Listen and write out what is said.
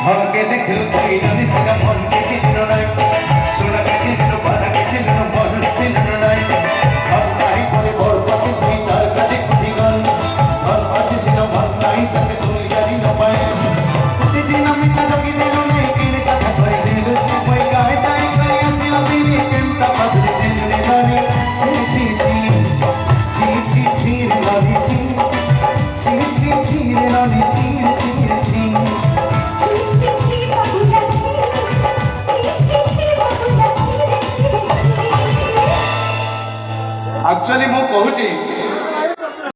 ভাগ্যে দেখলো তুই জানিস না মনকে চিহ্ন নাই সোনাকে চিহ্ন পাড়াকে চিহ্ন মানুষ চিহ্ন নাই ভাবনাই করে বরপাতে তুই তার কাছে খুঁটি গান ভাব আছিস না ভাব নাই তাকে তুই জানি না পায় প্রতিদিন আমি চালকি দিল নেই কিনে কথা করে দিল ওই গায়ে যাই করে আসি আমি কেমটা পাথরে দিল রে গানি ছি ছি ছি ছি ছি ছি রে গানি ছি ছি ছি ছি রে গানি ছি ছি ছি एक्चुअली मु कहूँ